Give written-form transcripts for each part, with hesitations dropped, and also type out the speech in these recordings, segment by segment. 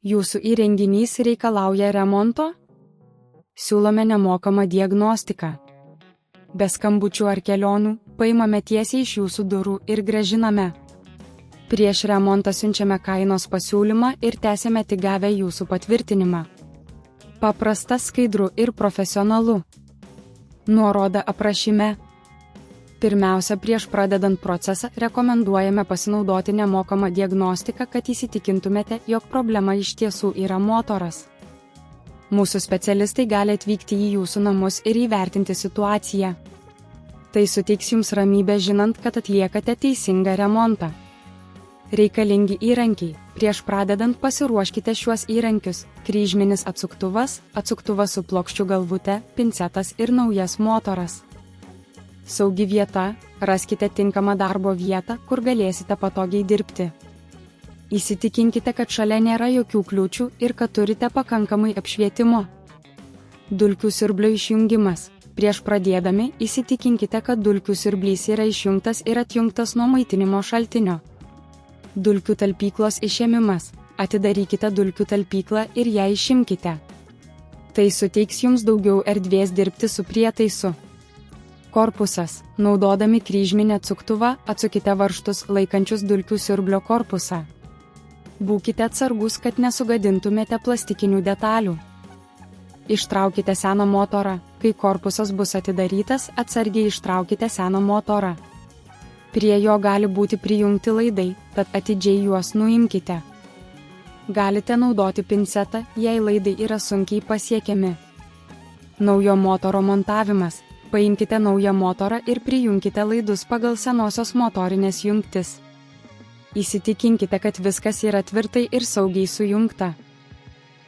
Jūsų įrenginys reikalauja remonto? Siūlome nemokamą diagnostiką. Be skambučių ar kelionių, paimame tiesiai iš jūsų durų ir grąžiname. Prieš remontą siunčiame kainos pasiūlymą ir tęsiame tik gavę jūsų patvirtinimą. Paprasta, skaidru ir profesionalu. Nuoroda aprašyme. Pirmiausia, prieš pradedant procesą rekomenduojame pasinaudoti nemokamą diagnostiką, kad įsitikintumėte, jog problema iš tiesų yra motoras. Mūsų specialistai gali atvykti į jūsų namus ir įvertinti situaciją. Tai suteiks jums ramybę žinant, kad atliekate teisingą remontą. Reikalingi įrankiai. Prieš pradedant pasiruoškite šiuos įrankius: kryžminis atsuktuvas, atsuktuvas su plokščių galvute, pincetas ir naujas motoras. Saugi vieta. Raskite tinkamą darbo vietą, kur galėsite patogiai dirbti. Įsitikinkite, kad šalia nėra jokių kliūčių ir kad turite pakankamai apšvietimo. Dulkių siurblio išjungimas. Prieš pradėdami, įsitikinkite, kad dulkių siurblys yra išjungtas ir atjungtas nuo maitinimo šaltinio. Dulkių talpyklos išėmimas. Atidarykite dulkių talpyklą ir ją išimkite. Tai suteiks jums daugiau erdvės dirbti su prietaisu. Korpusas. Naudodami kryžminį atsuktuvą, atsukite varžtus laikančius dulkių siurblio korpusą. Būkite atsargus, kad nesugadintumėte plastikinių detalių. Ištraukite seną motorą. Kai korpusas bus atidarytas, atsargiai ištraukite seną motorą. Prie jo gali būti prijungti laidai, tad atidžiai juos nuimkite. Galite naudoti pincetą, jei laidai yra sunkiai pasiekiami. Naujo motoro montavimas. Paimkite naują motorą ir prijunkite laidus pagal senosios motorinės jungtis. Įsitikinkite, kad viskas yra tvirtai ir saugiai sujungta.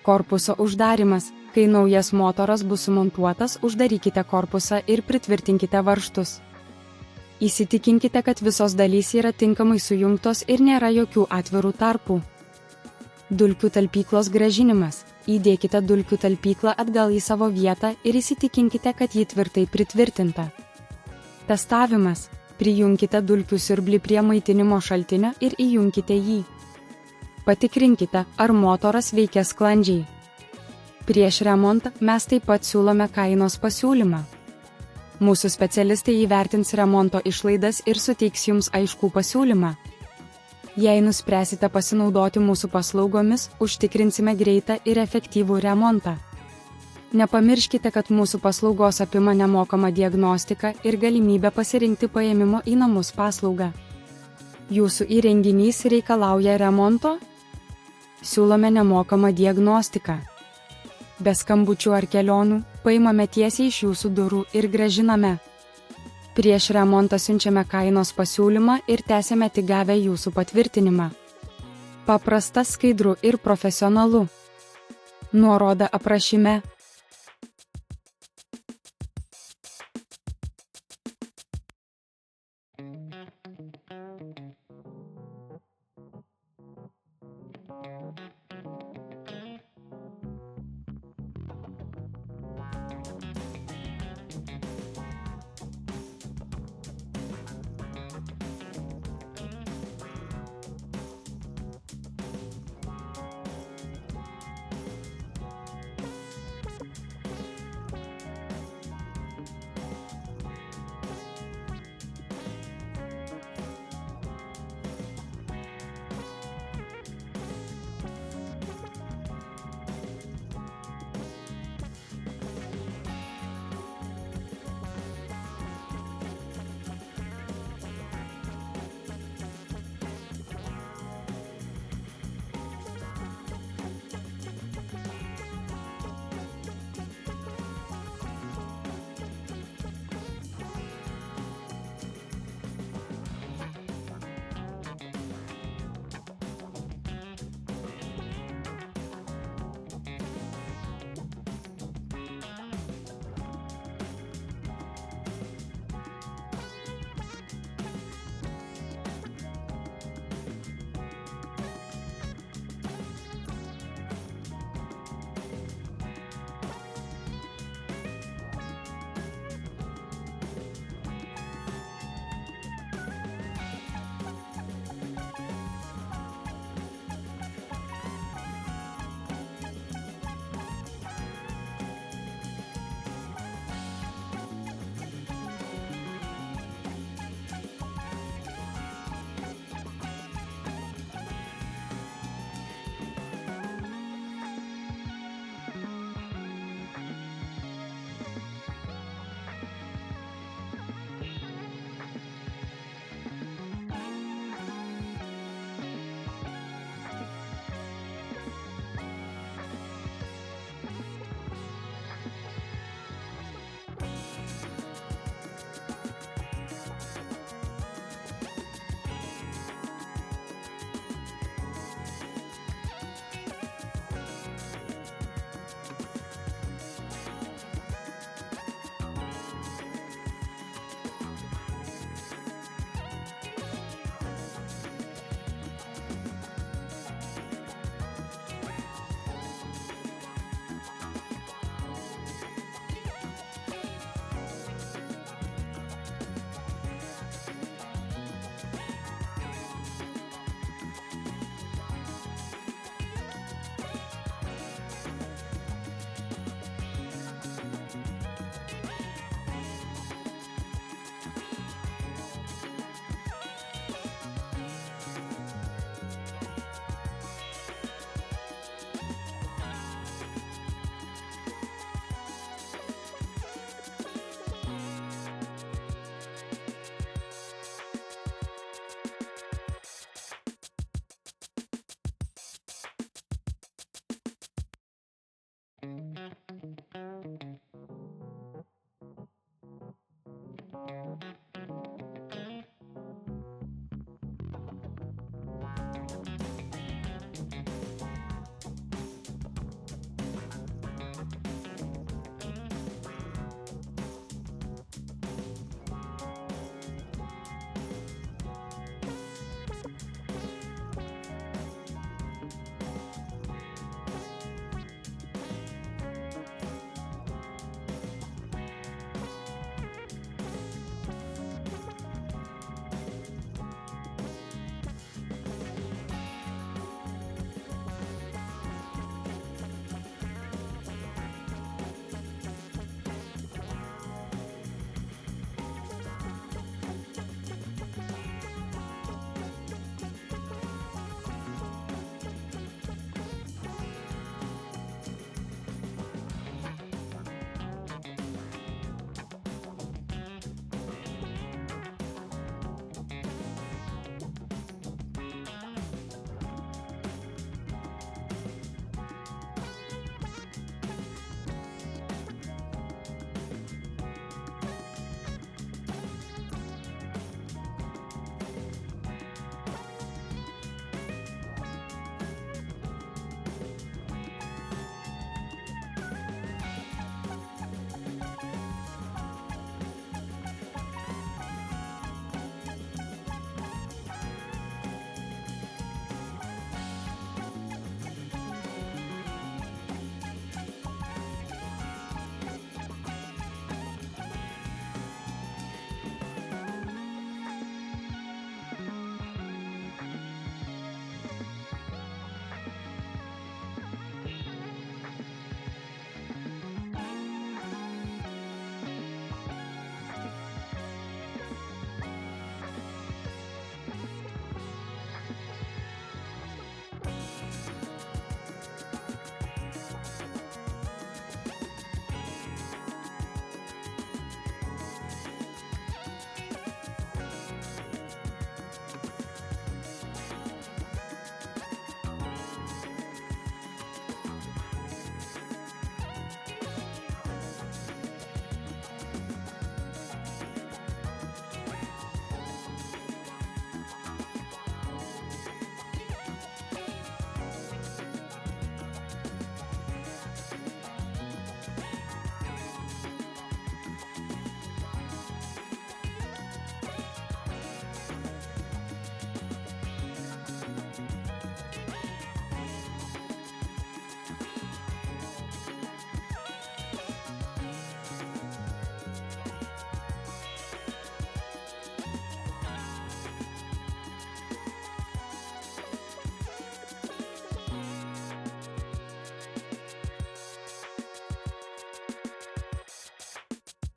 Korpuso uždarimas. Kai naujas motoras bus sumontuotas, uždarykite korpusą ir pritvirtinkite varžtus. Įsitikinkite, kad visos dalys yra tinkamai sujungtos ir nėra jokių atvirų tarpų. Dulkių talpyklos grąžinimas. Įdėkite dulkių talpyklą atgal į savo vietą ir įsitikinkite, kad ji tvirtai pritvirtinta. Testavimas. Prijunkite dulkių siurblį prie maitinimo šaltinio ir įjunkite jį. Patikrinkite, ar motoras veikia sklandžiai. Prieš remontą mes taip pat siūlome kainos pasiūlymą. Mūsų specialistai įvertins remonto išlaidas ir suteiks jums aiškų pasiūlymą. Jei nuspręsite pasinaudoti mūsų paslaugomis, užtikrinsime greitą ir efektyvų remontą. Nepamirškite, kad mūsų paslaugos apima nemokamą diagnostiką ir galimybę pasirinkti paėmimo į namus paslaugą. Jūsų įrenginys reikalauja remonto? Siūlome nemokamą diagnostiką. Be skambučių ar kelionių, paimame tiesiai iš jūsų durų ir grąžiname. Prieš remontą siunčiame kainos pasiūlymą ir tęsiame tik gavę jūsų patvirtinimą. Paprasta, skaidru ir profesionalu. Nuoroda aprašyme.